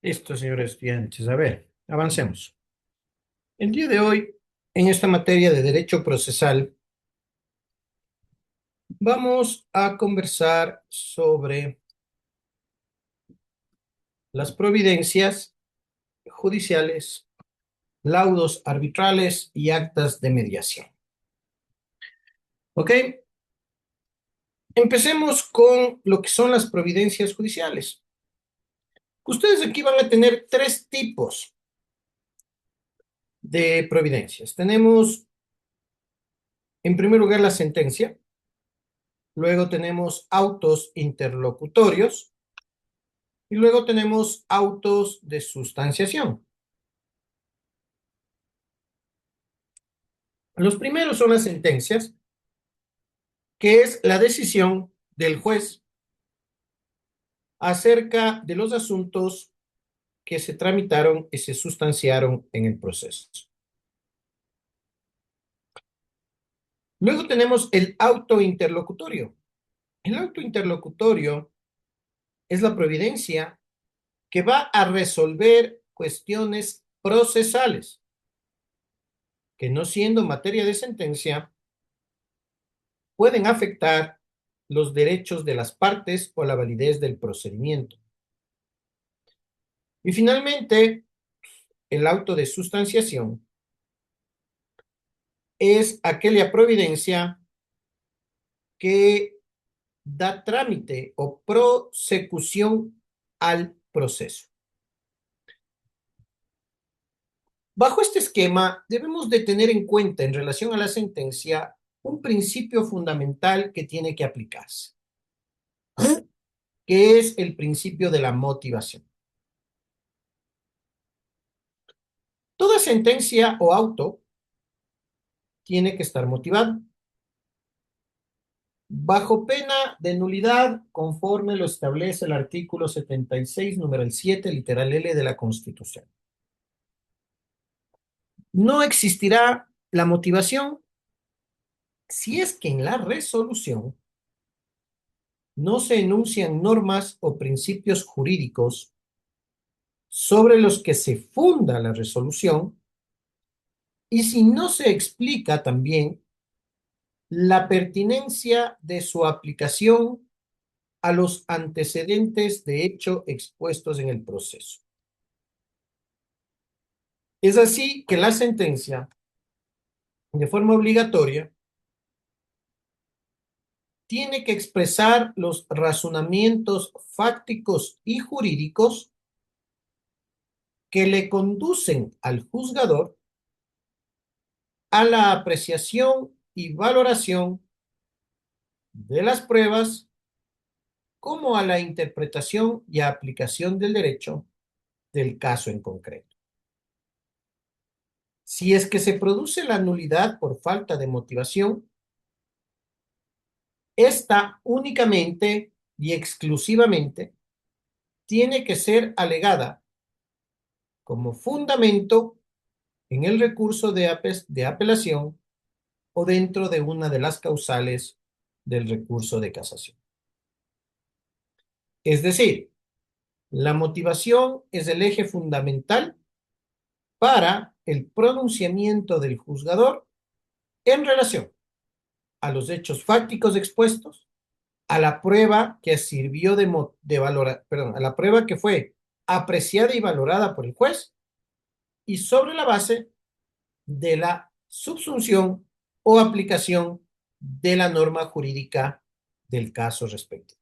Listo, señores estudiantes. A ver, avancemos. El día de hoy, en esta materia de derecho procesal, vamos a conversar sobre las providencias judiciales, laudos arbitrales y actas de mediación. ¿Ok? Empecemos con lo que son las providencias judiciales. Ustedes aquí van a tener tres tipos de providencias. Tenemos, en primer lugar, la sentencia. Luego tenemos autos interlocutorios. Y luego tenemos autos de sustanciación. Los primeros son las sentencias, que es la decisión del juez acerca de los asuntos que se tramitaron y se sustanciaron en el proceso. Luego tenemos el auto interlocutorio. El auto interlocutorio es la providencia que va a resolver cuestiones procesales que, no siendo materia de sentencia, pueden afectar los derechos de las partes o la validez del procedimiento. Y finalmente, el auto de sustanciación es aquella providencia que da trámite o prosecución al proceso. Bajo este esquema, debemos de tener en cuenta en relación a la sentencia un principio fundamental que tiene que aplicarse, que es el principio de la motivación. Toda sentencia o auto tiene que estar motivado, bajo pena de nulidad, conforme lo establece el artículo 76, número 7, literal L de la Constitución. No existirá la motivación si es que en la resolución no se enuncian normas o principios jurídicos sobre los que se funda la resolución y si no se explica también la pertinencia de su aplicación a los antecedentes de hecho expuestos en el proceso. Es así que la sentencia, de forma obligatoria, tiene que expresar los razonamientos fácticos y jurídicos que le conducen al juzgador a la apreciación y valoración de las pruebas, como a la interpretación y aplicación del derecho del caso en concreto. Si es que se produce la nulidad por falta de motivación, esta únicamente y exclusivamente tiene que ser alegada como fundamento en el recurso de apelación o dentro de una de las causales del recurso de casación. Es decir, la motivación es el eje fundamental para el pronunciamiento del juzgador en relación a los hechos fácticos expuestos, a la prueba que sirvió de valorar, perdón, a la prueba que fue apreciada y valorada por el juez y sobre la base de la subsunción o aplicación de la norma jurídica del caso respectivo.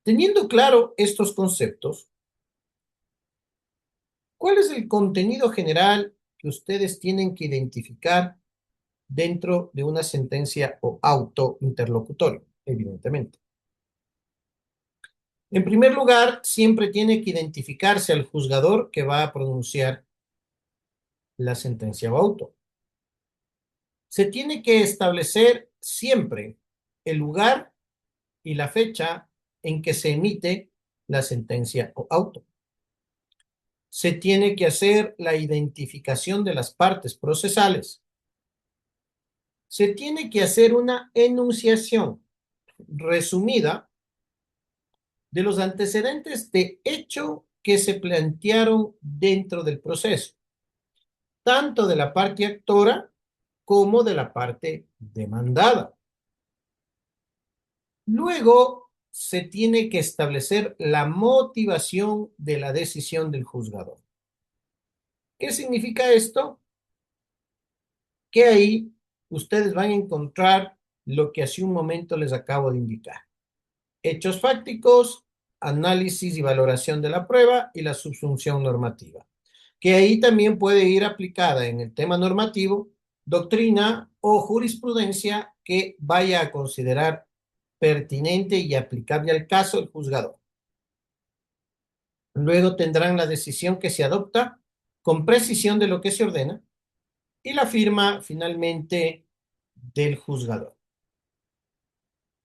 Teniendo claro estos conceptos, ¿cuál es el contenido general que ustedes tienen que identificar dentro de una sentencia o auto interlocutorio? Evidentemente. En primer lugar, siempre tiene que identificarse al juzgador que va a pronunciar la sentencia o auto. Se tiene que establecer siempre el lugar y la fecha en que se emite la sentencia o auto. Se tiene que hacer la identificación de las partes procesales. Se tiene que hacer una enunciación resumida de los antecedentes de hecho que se plantearon dentro del proceso, tanto de la parte actora como de la parte demandada. Luego se tiene que establecer la motivación de la decisión del juzgador. ¿Qué significa esto? Que ahí ustedes van a encontrar lo que hace un momento les acabo de indicar. Hechos fácticos, análisis y valoración de la prueba y la subsunción normativa. Que ahí también puede ir aplicada en el tema normativo, doctrina o jurisprudencia que vaya a considerar pertinente y aplicable al caso el juzgador. Luego tendrán la decisión que se adopta con precisión de lo que se ordena y la firma finalmente del juzgador.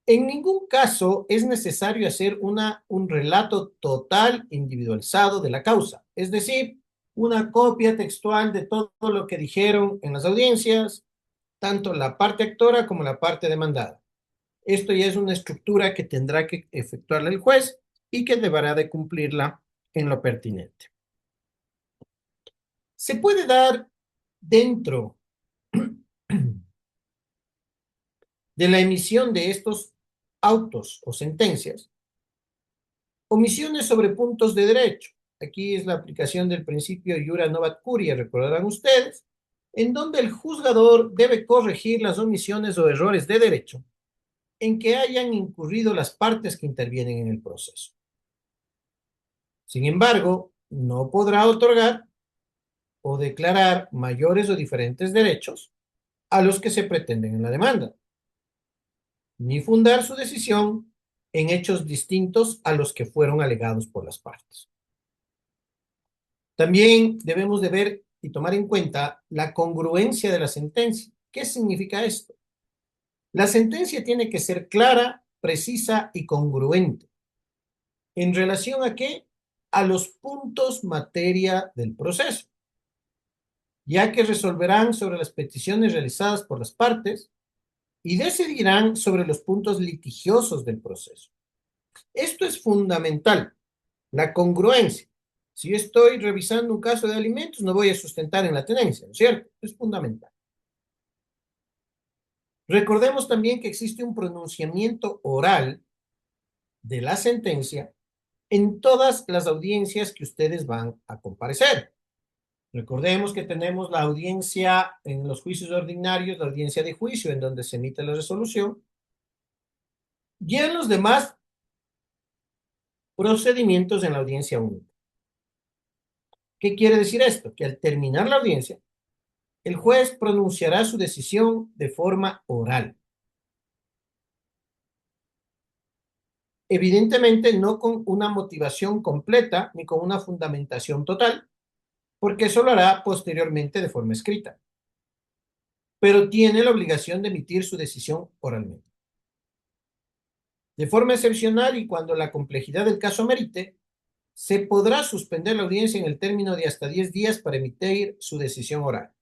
En ningún caso es necesario hacer un relato total individualizado de la causa, es decir, una copia textual de todo lo que dijeron en las audiencias, tanto la parte actora como la parte demandada. Esto ya es una estructura que tendrá que efectuarla el juez y que deberá de cumplirla en lo pertinente. Se puede dar dentro de la emisión de estos autos o sentencias omisiones sobre puntos de derecho. Aquí es la aplicación del principio iura novat curia, recordarán ustedes, en donde el juzgador debe corregir las omisiones o errores de derecho en que hayan incurrido las partes que intervienen en el proceso. Sin embargo, no podrá otorgar o declarar mayores o diferentes derechos a los que se pretenden en la demanda, ni fundar su decisión en hechos distintos a los que fueron alegados por las partes. También debemos de ver y tomar en cuenta la congruencia de la sentencia. ¿Qué significa esto? La sentencia tiene que ser clara, precisa y congruente. ¿En relación a qué? A los puntos materia del proceso, ya que resolverán sobre las peticiones realizadas por las partes y decidirán sobre los puntos litigiosos del proceso. Esto es fundamental, la congruencia. Si yo estoy revisando un caso de alimentos, no voy a sustentar en la tenencia, ¿no es cierto? Es fundamental. Recordemos también que existe un pronunciamiento oral de la sentencia en todas las audiencias que ustedes van a comparecer. Recordemos que tenemos la audiencia en los juicios ordinarios, la audiencia de juicio en donde se emite la resolución, y en los demás procedimientos en la audiencia única. ¿Qué quiere decir esto? Que al terminar la audiencia, el juez pronunciará su decisión de forma oral. Evidentemente no con una motivación completa ni con una fundamentación total, porque eso lo hará posteriormente de forma escrita. Pero tiene la obligación de emitir su decisión oralmente. De forma excepcional y cuando la complejidad del caso merite, se podrá suspender la audiencia en el término de hasta 10 días para emitir su decisión oral.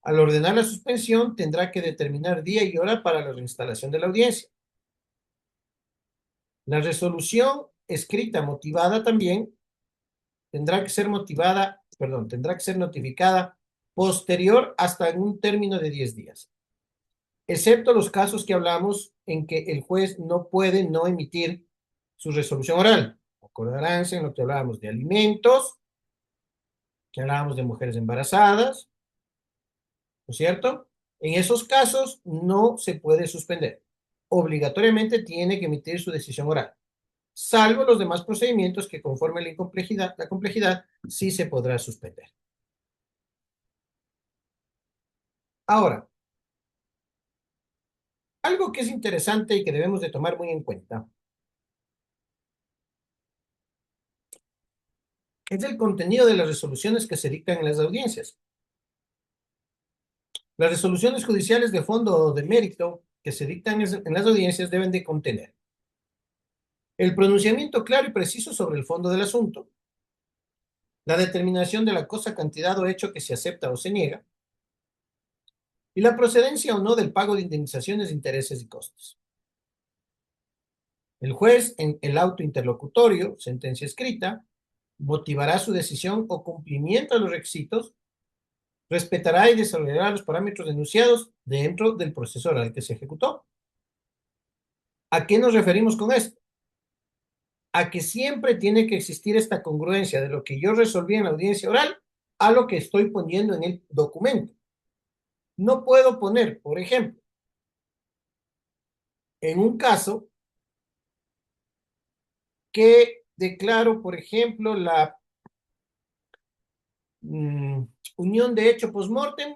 Al ordenar la suspensión, tendrá que determinar día y hora para la reinstalación de la audiencia. La resolución escrita motivada también tendrá que ser notificada posterior hasta en un término de 10 días, excepto los casos que hablamos en que el juez no puede no emitir su resolución oral. Acordarán en lo que hablábamos de alimentos, que hablábamos de mujeres embarazadas, ¿no es cierto? En esos casos no se puede suspender. Obligatoriamente tiene que emitir su decisión oral, salvo los demás procedimientos que conforme la complejidad sí se podrá suspender. Ahora, algo que es interesante y que debemos de tomar muy en cuenta es el contenido de las resoluciones que se dictan en las audiencias. Las resoluciones judiciales de fondo o de mérito que se dictan en las audiencias deben de contener el pronunciamiento claro y preciso sobre el fondo del asunto, la determinación de la cosa, cantidad o hecho que se acepta o se niega, y la procedencia o no del pago de indemnizaciones, intereses y costes. El juez, en el auto interlocutorio, sentencia escrita, motivará su decisión o cumplimiento de los requisitos, respetará y desarrollará los parámetros enunciados dentro del proceso oral que se ejecutó. ¿A qué nos referimos con esto? A que siempre tiene que existir esta congruencia de lo que yo resolví en la audiencia oral a lo que estoy poniendo en el documento. No puedo poner, por ejemplo, en un caso que declaro, por ejemplo, la unión de hecho post-mortem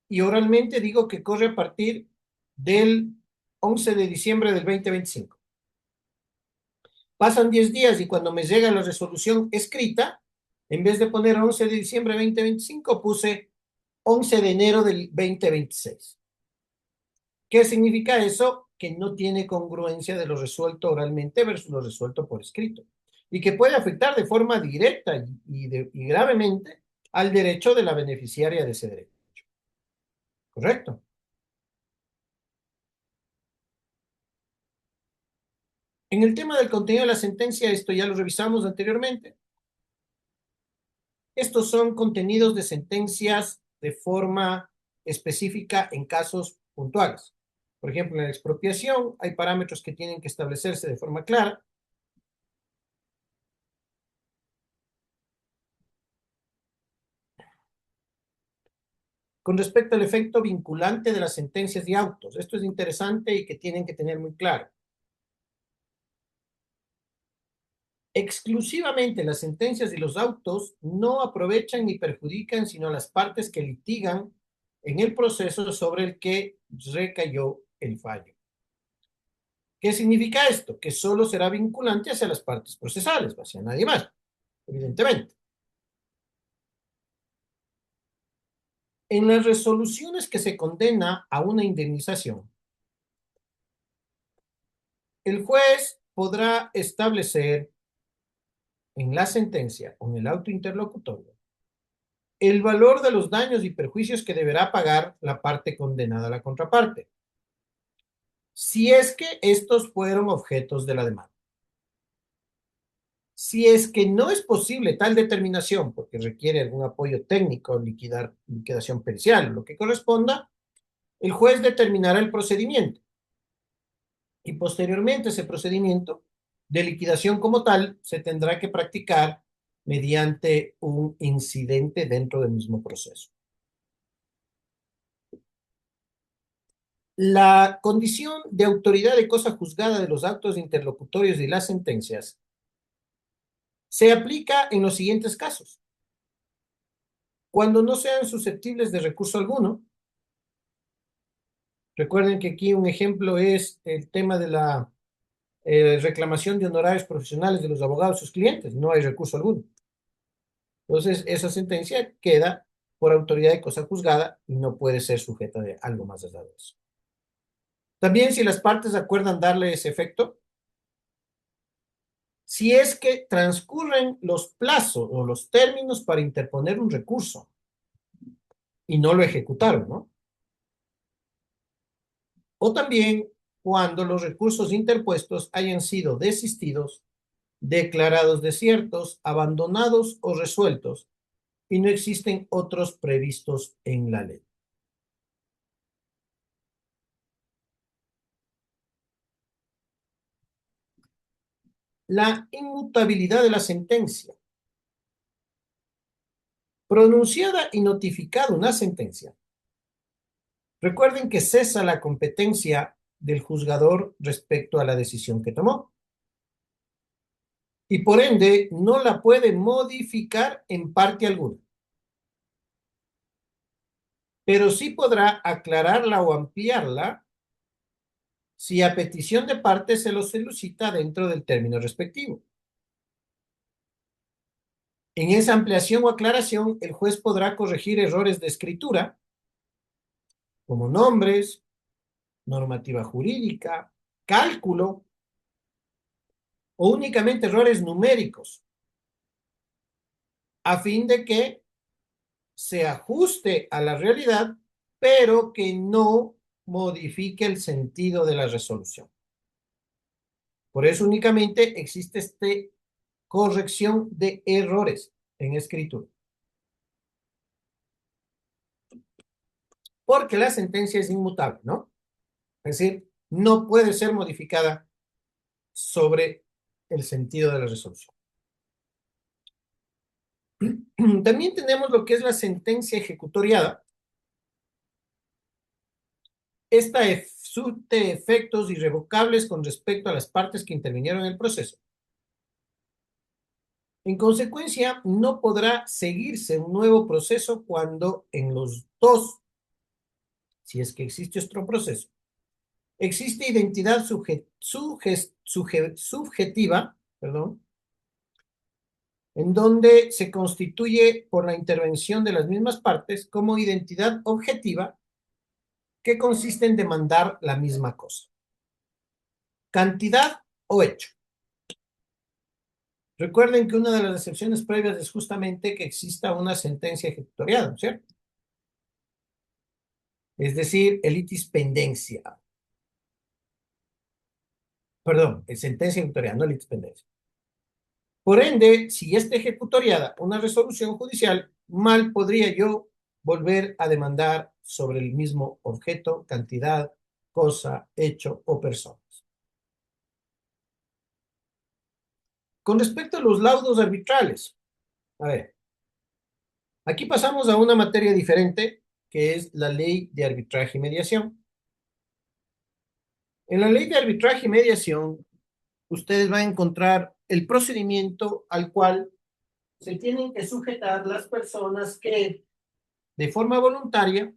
y oralmente digo que corre a partir del 11 de diciembre del 2025. Pasan 10 días y cuando me llega la resolución escrita, en vez de poner 11 de diciembre de 2025, puse 11 de enero del 2026. ¿Qué significa eso? Que no tiene congruencia de lo resuelto oralmente versus lo resuelto por escrito. Y que puede afectar de forma directa y gravemente al derecho de la beneficiaria de ese derecho. ¿Correcto? En el tema del contenido de la sentencia, esto ya lo revisamos anteriormente. Estos son contenidos de sentencias de forma específica en casos puntuales. Por ejemplo, en la expropiación hay parámetros que tienen que establecerse de forma clara. Con respecto al efecto vinculante de las sentencias y autos, esto es interesante y que tienen que tener muy claro. Exclusivamente las sentencias y los autos no aprovechan ni perjudican sino a las partes que litigan en el proceso sobre el que recayó el fallo. ¿Qué significa esto? Que solo será vinculante hacia las partes procesales, hacia nadie más, evidentemente. En las resoluciones que se condena a una indemnización, el juez podrá establecer en la sentencia o en el auto interlocutorio el valor de los daños y perjuicios que deberá pagar la parte condenada a la contraparte, si es que estos fueron objetos de la demanda. Si es que no es posible tal determinación, porque requiere algún apoyo técnico, liquidación pericial, lo que corresponda, el juez determinará el procedimiento y posteriormente ese procedimiento de liquidación como tal se tendrá que practicar mediante un incidente dentro del mismo proceso. La condición de autoridad de cosa juzgada de los actos interlocutorios y las sentencias se aplica en los siguientes casos. Cuando no sean susceptibles de recurso alguno, recuerden que aquí un ejemplo es el tema de la reclamación de honorarios profesionales de los abogados sus clientes, no hay recurso alguno. Entonces, esa sentencia queda por autoridad de cosa juzgada y no puede ser sujeta de algo más allá de eso. También, si las partes acuerdan darle ese efecto, si es que transcurren los plazos o los términos para interponer un recurso y no lo ejecutaron, ¿no? O también cuando los recursos interpuestos hayan sido desistidos, declarados desiertos, abandonados o resueltos y no existen otros previstos en la ley. La inmutabilidad de la sentencia. Pronunciada y notificada una sentencia, recuerden que cesa la competencia del juzgador respecto a la decisión que tomó y por ende no la puede modificar en parte alguna, pero sí podrá aclararla o ampliarla si a petición de parte se lo solicita dentro del término respectivo. En esa ampliación o aclaración, el juez podrá corregir errores de escritura, como nombres, normativa jurídica, cálculo, o únicamente errores numéricos, a fin de que se ajuste a la realidad, pero que no modifique el sentido de la resolución. Por eso únicamente existe este corrección de errores en escritura. Porque la sentencia es inmutable, ¿no? Es decir, no puede ser modificada sobre el sentido de la resolución. También tenemos lo que es la sentencia ejecutoriada. Esta surte efectos irrevocables con respecto a las partes que intervinieron en el proceso. En consecuencia, no podrá seguirse un nuevo proceso cuando en los dos, si es que existe otro proceso, existe identidad subjetiva, perdón, en donde se constituye por la intervención de las mismas partes como identidad objetiva que consiste en demandar la misma cosa. Cantidad o hecho. Recuerden que una de las excepciones previas es justamente que exista una sentencia ejecutoriada, ¿no es cierto? Es decir, el litis pendencia. Perdón, es sentencia ejecutoriada, no litis pendencia. Por ende, si está ejecutoriada una resolución judicial, mal podría yo volver a demandar sobre el mismo objeto, cantidad, cosa, hecho o personas. Con respecto a los laudos arbitrales, a ver, aquí pasamos a una materia diferente, que es la ley de arbitraje y mediación. En la ley de arbitraje y mediación, ustedes van a encontrar el procedimiento al cual se tienen que sujetar las personas que, de forma voluntaria,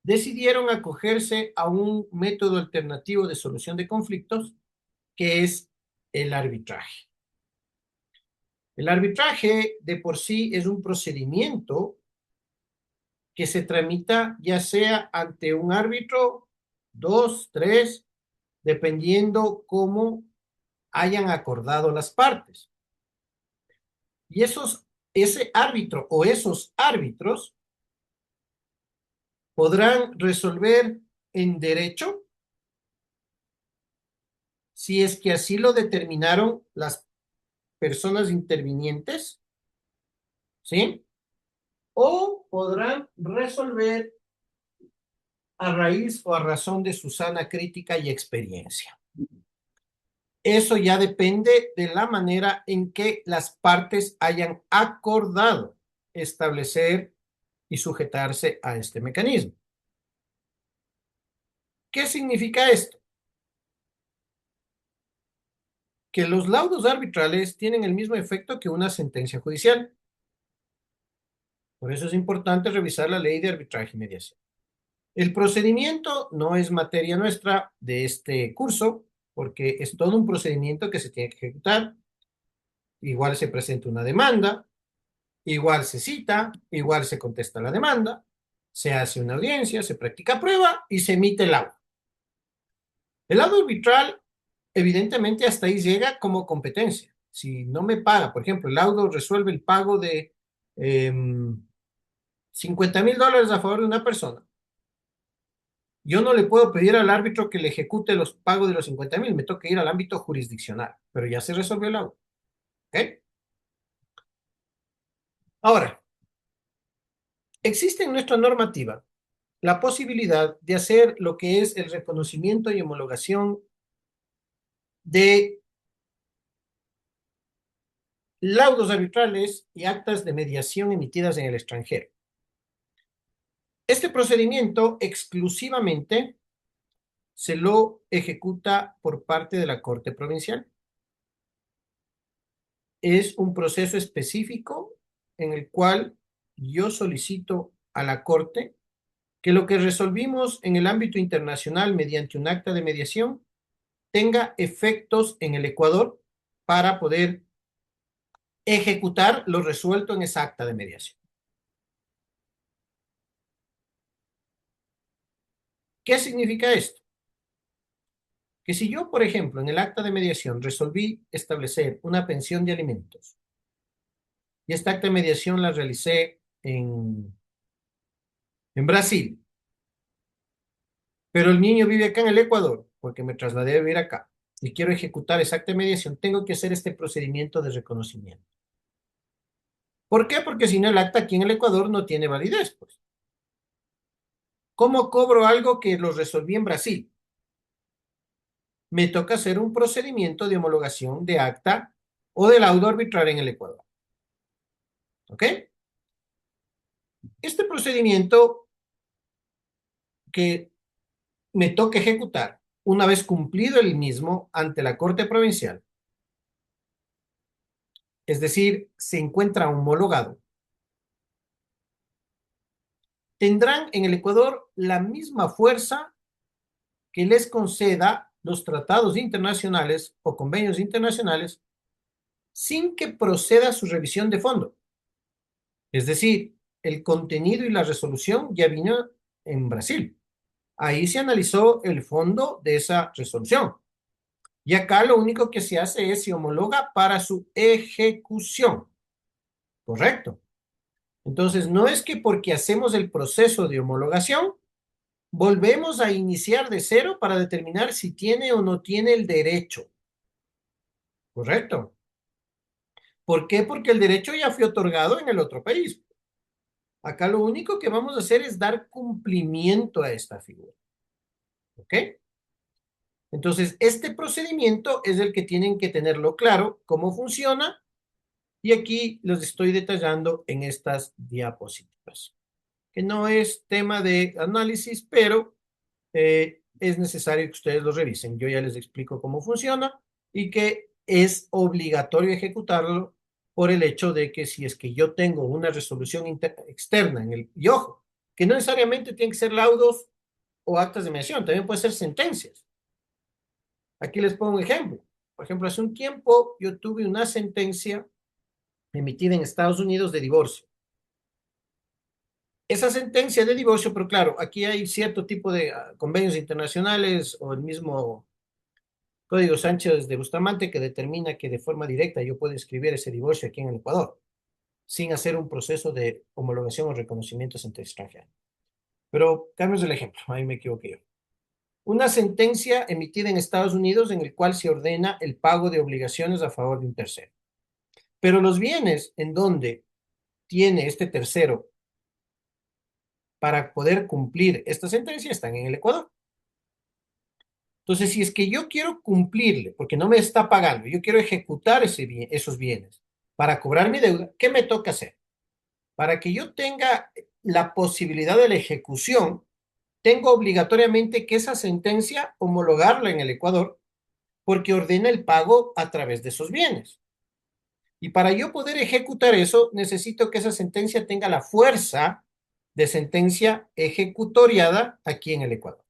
decidieron acogerse a un método alternativo de solución de conflictos, que es el arbitraje. El arbitraje de por sí es un procedimiento que se tramita ya sea ante un árbitro, dos, tres, dependiendo cómo hayan acordado las partes. Y ese árbitro o esos árbitros podrán resolver en derecho si es que así lo determinaron las personas intervinientes, ¿sí? O podrán resolver a raíz o a razón de su sana crítica y experiencia. Eso ya depende de la manera en que las partes hayan acordado establecer y sujetarse a este mecanismo. ¿Qué significa esto? Que los laudos arbitrales tienen el mismo efecto que una sentencia judicial. Por eso es importante revisar la ley de arbitraje y mediación. El procedimiento no es materia nuestra de este curso, porque es todo un procedimiento que se tiene que ejecutar. Igual se presenta una demanda, igual se cita, igual se contesta la demanda, se hace una audiencia, se practica prueba y se emite el laudo. El laudo arbitral, evidentemente, hasta ahí llega como competencia. Si no me paga, por ejemplo, el laudo resuelve el pago de $50,000 a favor de una persona. Yo no le puedo pedir al árbitro que le ejecute los pagos de los 50,000, me toca ir al ámbito jurisdiccional, pero ya se resolvió el laudo. ¿Ok? Ahora, existe en nuestra normativa la posibilidad de hacer lo que es el reconocimiento y homologación de laudos arbitrales y actas de mediación emitidas en el extranjero. Este procedimiento exclusivamente se lo ejecuta por parte de la Corte Provincial. Es un proceso específico en el cual yo solicito a la Corte que lo que resolvimos en el ámbito internacional mediante un acta de mediación tenga efectos en el Ecuador para poder ejecutar lo resuelto en esa acta de mediación. ¿Qué significa esto? Que si yo, por ejemplo, en el acta de mediación resolví establecer una pensión de alimentos y esta acta de mediación la realicé en Brasil, pero el niño vive acá en el Ecuador porque me trasladé a vivir acá y quiero ejecutar esa acta de mediación, tengo que hacer este procedimiento de reconocimiento. ¿Por qué? Porque si no, el acta aquí en el Ecuador no tiene validez, pues. ¿Cómo cobro algo que lo resolví en Brasil? Me toca hacer un procedimiento de homologación de acta o de laudo arbitral en el Ecuador. ¿Ok? Este procedimiento que me toca ejecutar una vez cumplido el mismo ante la Corte Provincial, es decir, se encuentra homologado, tendrán en el Ecuador la misma fuerza que les conceda los tratados internacionales o convenios internacionales sin que proceda su revisión de fondo. Es decir, el contenido y la resolución ya vino en Brasil. Ahí se analizó el fondo de esa resolución. Y acá lo único que se hace es se homologa para su ejecución. ¿Correcto? Entonces, no es que porque hacemos el proceso de homologación, volvemos a iniciar de cero para determinar si tiene o no tiene el derecho. ¿Correcto? ¿Por qué? Porque el derecho ya fue otorgado en el otro país. Acá lo único que vamos a hacer es dar cumplimiento a esta figura. ¿Ok? Entonces, este procedimiento es el que tienen que tenerlo claro, cómo funciona, y aquí los estoy detallando en estas diapositivas, que no es tema de análisis, pero es necesario que ustedes lo revisen. Yo ya les explico cómo funciona y que es obligatorio ejecutarlo por el hecho de que si es que yo tengo una resolución externa en el, y ojo, que no necesariamente tienen que ser laudos o actas de mediación, también puede ser sentencias. Aquí les pongo un ejemplo. Por ejemplo, hace un tiempo yo tuve una sentencia emitida en Estados Unidos de divorcio. Esa sentencia de divorcio, pero claro, aquí hay cierto tipo de convenios internacionales o el mismo Código Sánchez de Bustamante que determina que de forma directa yo puedo inscribir ese divorcio aquí en el Ecuador, sin hacer un proceso de homologación o reconocimiento ante extranjero. Pero cambios el ejemplo, ahí me equivoqué yo. Una sentencia emitida en Estados Unidos en el cual se ordena el pago de obligaciones a favor de un tercero. Pero los bienes en donde tiene este tercero para poder cumplir esta sentencia están en el Ecuador. Entonces, si es que yo quiero cumplirle, porque no me está pagando, yo quiero ejecutar esos bienes para cobrar mi deuda, ¿qué me toca hacer? Para que yo tenga la posibilidad de la ejecución, tengo obligatoriamente que esa sentencia homologarla en el Ecuador porque ordena el pago a través de esos bienes. Y para yo poder ejecutar eso, necesito que esa sentencia tenga la fuerza de sentencia ejecutoriada aquí en el Ecuador.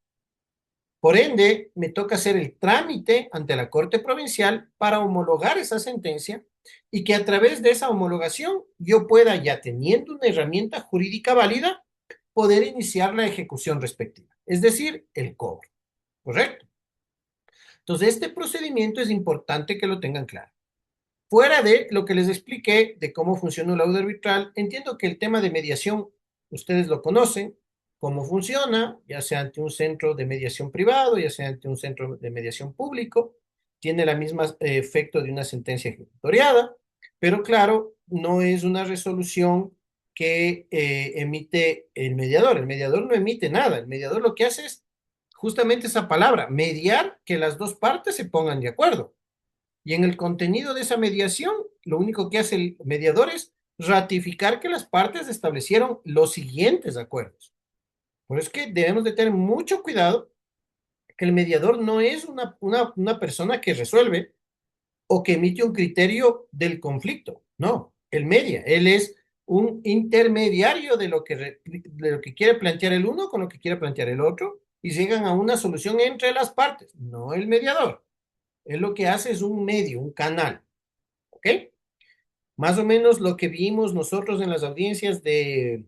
Por ende, me toca hacer el trámite ante la Corte Provincial para homologar esa sentencia y que a través de esa homologación yo pueda, ya teniendo una herramienta jurídica válida, poder iniciar la ejecución respectiva, es decir, el cobro. ¿Correcto? Entonces, este procedimiento es importante que lo tengan claro. Fuera de lo que les expliqué de cómo funciona el laudo arbitral, entiendo que el tema de mediación ustedes lo conocen, cómo funciona, ya sea ante un centro de mediación privado, ya sea ante un centro de mediación público, tiene el mismo efecto de una sentencia ejecutoriada, pero claro, no es una resolución que emite el mediador. El mediador no emite nada, el mediador lo que hace es justamente esa palabra, mediar que las dos partes se pongan de acuerdo. Y en el contenido de esa mediación, lo único que hace el mediador es ratificar que las partes establecieron los siguientes acuerdos. Por eso es que debemos de tener mucho cuidado que el mediador no es una persona que resuelve o que emite un criterio del conflicto. No, él media, él es un intermediario de lo que quiere plantear el uno con lo que quiere plantear el otro y llegan a una solución entre las partes, no el mediador. Él lo que hace es un medio, un canal. ¿Ok? Más o menos lo que vimos nosotros en las audiencias que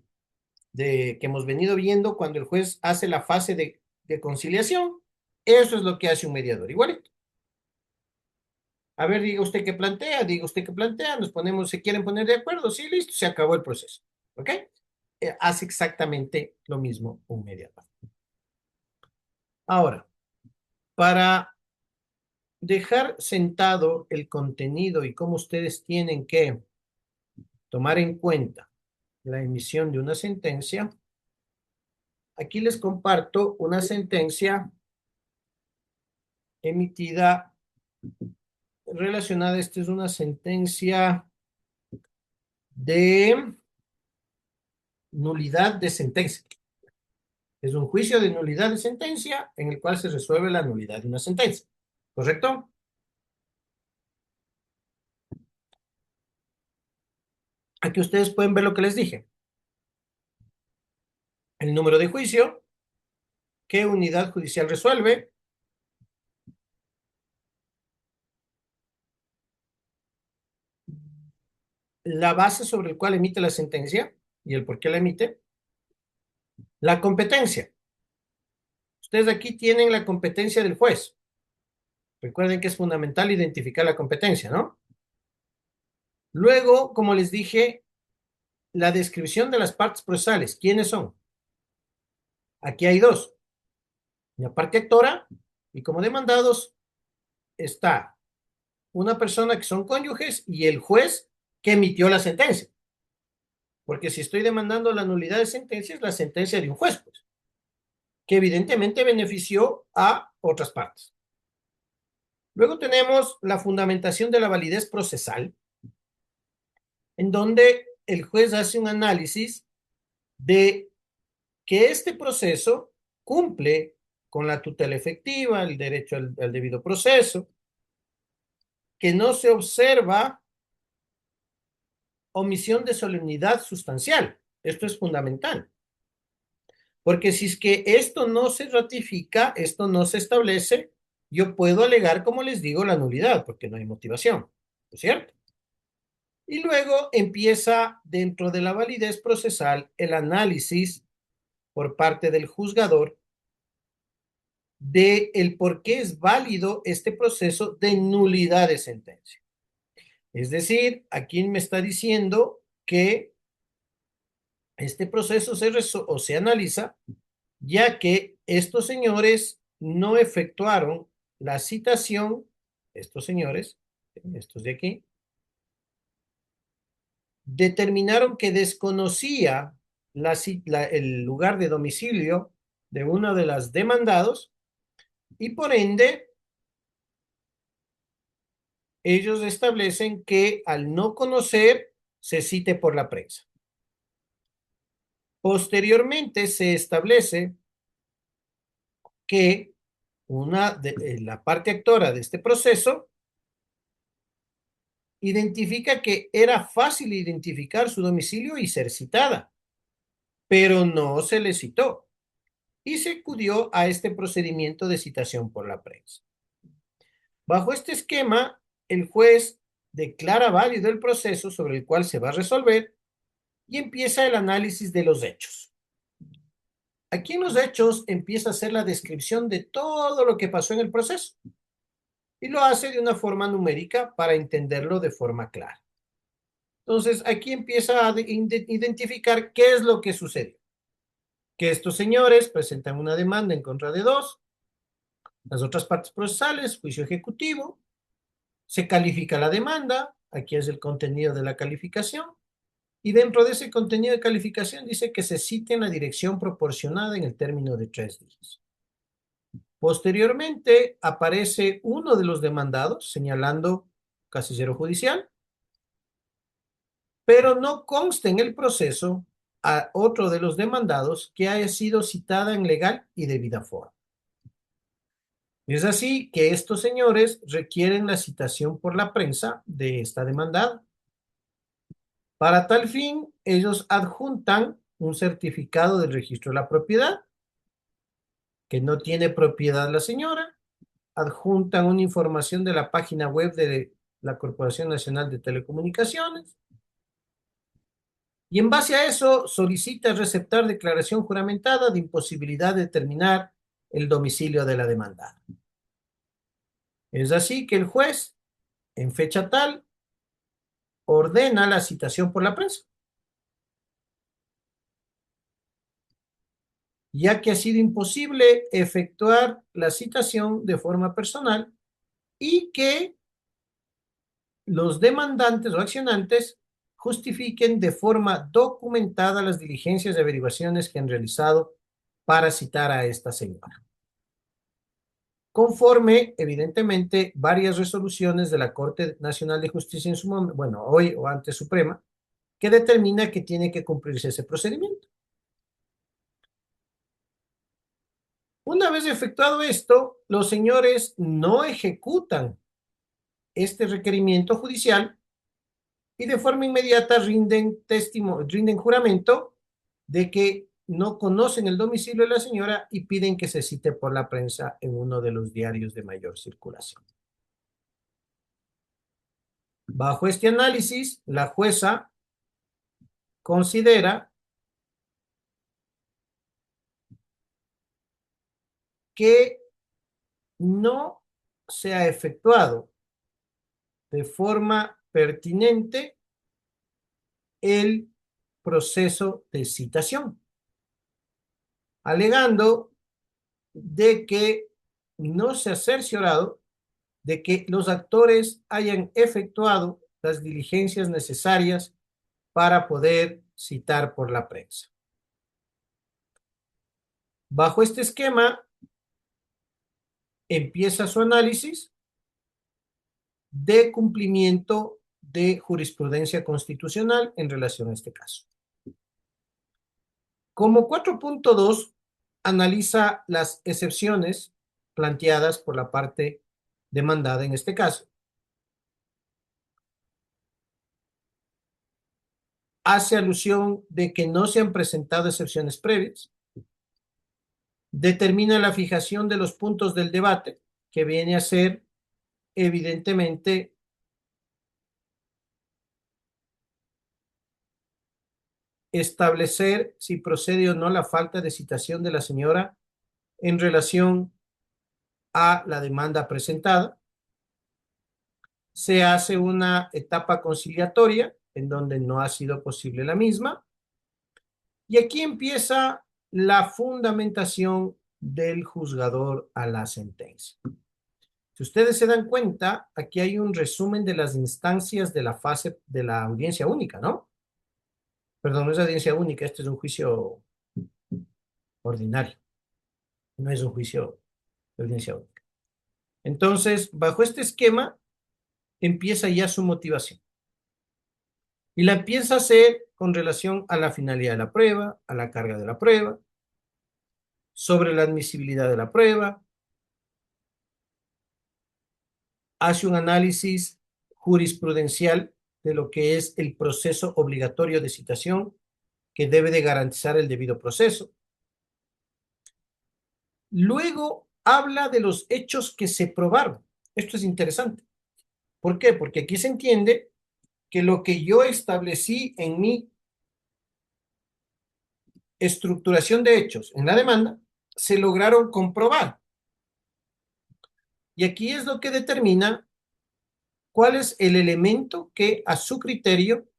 hemos venido viendo cuando el juez hace la fase de conciliación, eso es lo que hace un mediador, igualito. A ver, diga usted qué plantea, nos ponemos, se quieren poner de acuerdo, sí, listo, se acabó el proceso. ¿Ok? Hace exactamente lo mismo un mediador. Ahora, para dejar sentado el contenido y cómo ustedes tienen que tomar en cuenta la emisión de una sentencia, aquí les comparto una sentencia emitida relacionada. Esta es una sentencia de nulidad de sentencia. Es un juicio de nulidad de sentencia en el cual se resuelve la nulidad de una sentencia. ¿Correcto? Aquí ustedes pueden ver lo que les dije. El número de juicio, qué unidad judicial resuelve, la base sobre el cual emite la sentencia y el por qué la emite, la competencia. Ustedes aquí tienen la competencia del juez. Recuerden que es fundamental identificar la competencia, ¿no? Luego, como les dije, la descripción de las partes procesales. ¿Quiénes son? Aquí hay dos. La parte actora y como demandados está una persona que son cónyuges y el juez que emitió la sentencia. Porque si estoy demandando la nulidad de sentencia, es la sentencia de un juez, pues, que evidentemente benefició a otras partes. Luego tenemos la fundamentación de la validez procesal, en donde el juez hace un análisis de que este proceso cumple con la tutela efectiva, el derecho al debido proceso, que no se observa omisión de solemnidad sustancial. Esto es fundamental. Porque si es que esto no se ratifica, esto no se establece, yo puedo alegar, como les digo, la nulidad, porque no hay motivación, ¿no es cierto? Y luego empieza dentro de la validez procesal el análisis por parte del juzgador de el por qué es válido este proceso de nulidad de sentencia. Es decir, aquí me está diciendo que este proceso se analiza ya que estos señores no efectuaron la citación, estos señores, estos de aquí, determinaron que desconocía el lugar de domicilio de uno de las demandados y por ende ellos establecen que al no conocer se cite por la prensa. Posteriormente se establece que la parte actora de este proceso identifica que era fácil identificar su domicilio y ser citada, pero no se le citó y se acudió a este procedimiento de citación por la prensa. Bajo este esquema, el juez declara válido el proceso sobre el cual se va a resolver y empieza el análisis de los hechos. Aquí en los hechos empieza a hacer la descripción de todo lo que pasó en el proceso y lo hace de una forma numérica para entenderlo de forma clara. Entonces, aquí empieza a identificar qué es lo que sucedió. Que estos señores presentan una demanda en contra de dos, las otras partes procesales, juicio ejecutivo, se califica la demanda, aquí es el contenido de la calificación, y dentro de ese contenido de calificación dice que se cite en la dirección proporcionada en el término de 3 días. Posteriormente aparece uno de los demandados señalando casillero judicial, pero no consta en el proceso a otro de los demandados que haya sido citada en legal y debida forma. Es así que estos señores requieren la citación por la prensa de esta demandada. Para tal fin, ellos adjuntan un certificado del registro de la propiedad, que no tiene propiedad la señora, adjuntan una información de la página web de la Corporación Nacional de Telecomunicaciones, y en base a eso solicita receptar declaración juramentada de imposibilidad de determinar el domicilio de la demandada. Es así que el juez, en fecha tal, ordena la citación por la prensa, ya que ha sido imposible efectuar la citación de forma personal y que los demandantes o accionantes justifiquen de forma documentada las diligencias y averiguaciones que han realizado para citar a esta señora, conforme, evidentemente, varias resoluciones de la Corte Nacional de Justicia en su momento, bueno, hoy o antes Suprema, que determina que tiene que cumplirse ese procedimiento. Una vez efectuado esto, los señores no ejecutan este requerimiento judicial y de forma inmediata rinden juramento de que no conocen el domicilio de la señora y piden que se cite por la prensa en uno de los diarios de mayor circulación. Bajo este análisis, la jueza considera que no se ha efectuado de forma pertinente el proceso de citación, alegando de que no se ha cerciorado de que los actores hayan efectuado las diligencias necesarias para poder citar por la prensa. Bajo este esquema, empieza su análisis de cumplimiento de jurisprudencia constitucional en relación a este caso. Como 4.2 analiza las excepciones planteadas por la parte demandada en este caso. Hace alusión de que no se han presentado excepciones previas. Determina la fijación de los puntos del debate, que viene a ser, evidentemente, establecer si procede o no la falta de citación de la señora en relación a la demanda presentada. Se hace una etapa conciliatoria en donde no ha sido posible la misma. Y aquí empieza la fundamentación del juzgador a la sentencia. Si ustedes se dan cuenta, aquí hay un resumen de las instancias de la fase de la audiencia única, ¿no? Perdón, no es audiencia única, este es un juicio ordinario, no es un juicio de audiencia única. Entonces, bajo este esquema, empieza ya su motivación. Y la empieza a hacer con relación a la finalidad de la prueba, a la carga de la prueba, sobre la admisibilidad de la prueba, hace un análisis jurisprudencial de lo que es el proceso obligatorio de citación que debe de garantizar el debido proceso. Luego habla de los hechos que se probaron. Esto es interesante. ¿Por qué? Porque aquí se entiende que lo que yo establecí en mi estructuración de hechos en la demanda se lograron comprobar. Y aquí es lo que determina cuál es el elemento que a su criterio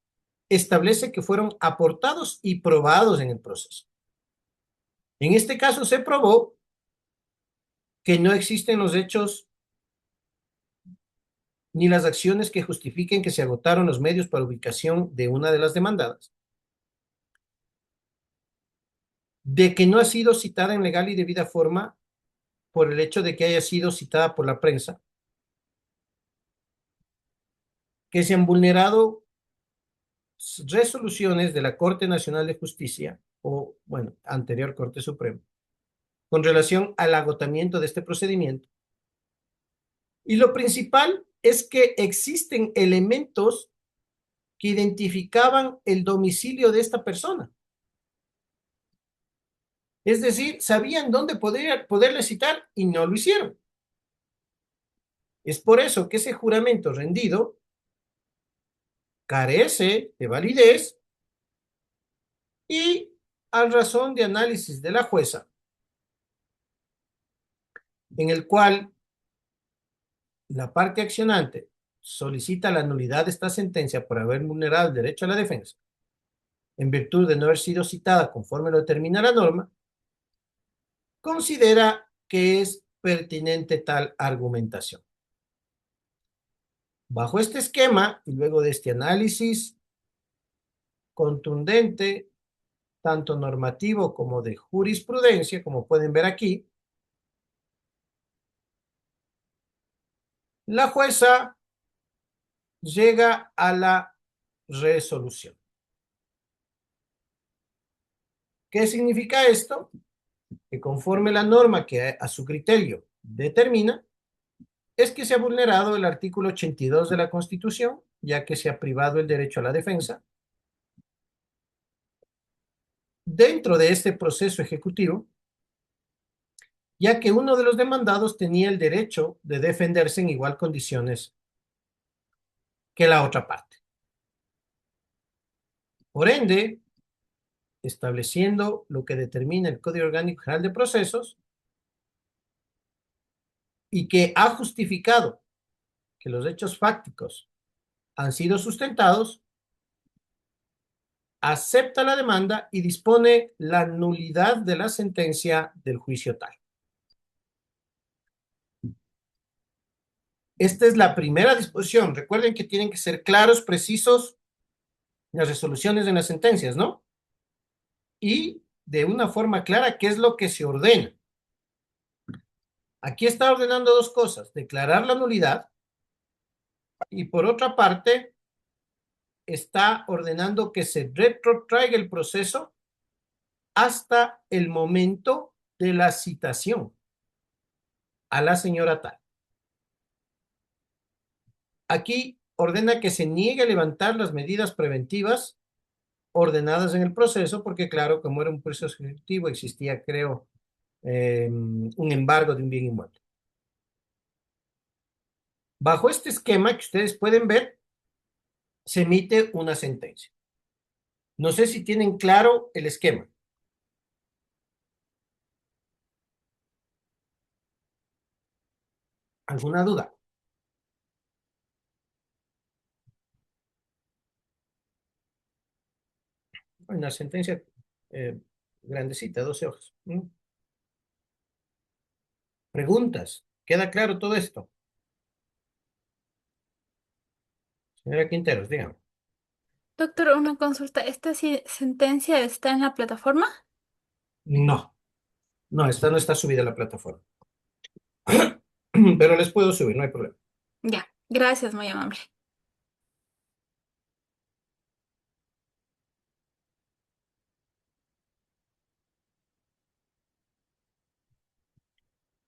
establece que fueron aportados y probados en el proceso. En este caso se probó que no existen los hechos ni las acciones que justifiquen que se agotaron los medios para ubicación de una de las demandadas, de que no ha sido citada en legal y debida forma por el hecho de que haya sido citada por la prensa, que se han vulnerado resoluciones de la Corte Nacional de Justicia, o, bueno, anterior Corte Suprema, con relación al agotamiento de este procedimiento. Y lo principal es que existen elementos que identificaban el domicilio de esta persona. Es decir, sabían dónde poderle citar y no lo hicieron. Es por eso que ese juramento rendido carece de validez y, a razón de análisis de la jueza, en el cual la parte accionante solicita la nulidad de esta sentencia por haber vulnerado el derecho a la defensa, en virtud de no haber sido citada conforme lo determina la norma, considera que es pertinente tal argumentación. Bajo este esquema, y luego de este análisis contundente, tanto normativo como de jurisprudencia, como pueden ver aquí, la jueza llega a la resolución. ¿Qué significa esto? Que conforme la norma que a su criterio determina, es que se ha vulnerado el artículo 82 de la Constitución, ya que se ha privado el derecho a la defensa. Dentro de este proceso ejecutivo, ya que uno de los demandados tenía el derecho de defenderse en igual condiciones que la otra parte. Por ende, estableciendo lo que determina el Código Orgánico General de Procesos y que ha justificado que los hechos fácticos han sido sustentados, acepta la demanda y dispone la nulidad de la sentencia del juicio tal. Esta es la primera disposición. Recuerden que tienen que ser claros, precisos las resoluciones en las sentencias, ¿no? Y de una forma clara qué es lo que se ordena. Aquí está ordenando dos cosas: declarar la nulidad y por otra parte está ordenando que se retrotraiga el proceso hasta el momento de la citación a la señora tal. Aquí ordena que se niegue a levantar las medidas preventivas ordenadas en el proceso, porque claro, como era un proceso ejecutivo, existía, creo, un embargo de un bien inmueble. Bajo este esquema que ustedes pueden ver, se emite una sentencia. No sé si tienen claro el esquema. ¿Alguna duda? Una sentencia grandecita, 12 hojas. ¿Preguntas? ¿Queda claro todo esto? Señora Quinteros, dígame. Doctor, una consulta. ¿Esta sentencia está en la plataforma? No, no, esta no está subida a la plataforma. Pero les puedo subir, no hay problema. Ya, gracias, muy amable.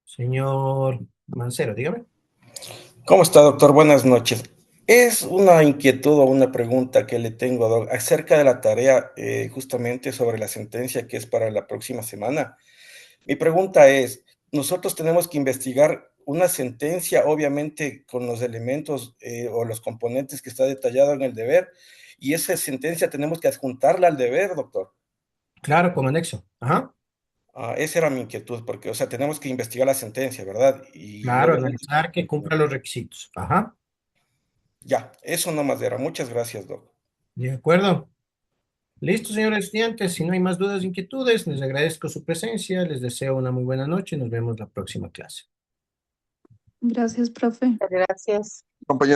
Señor Mancero, dígame. ¿Cómo está, doctor? Buenas noches. Es una inquietud o una pregunta que le tengo, doc, acerca de la tarea justamente sobre la sentencia que es para la próxima semana. Mi pregunta es, nosotros tenemos que investigar una sentencia, obviamente con los elementos o los componentes que está detallado en el deber, y esa sentencia tenemos que adjuntarla al deber, doctor. Claro, con anexo. Ajá. Esa era mi inquietud, porque, o sea, tenemos que investigar la sentencia, ¿verdad? Y Claro, obviamente, analizar que cumpla los requisitos. Ajá. ya, eso nomás era. Muchas gracias, doc. ¿De acuerdo? Listo, señores estudiantes. Si no hay más dudas o inquietudes, les agradezco su presencia. Les deseo una muy buena noche y nos vemos la próxima clase. Gracias, profe. Gracias. Compañero.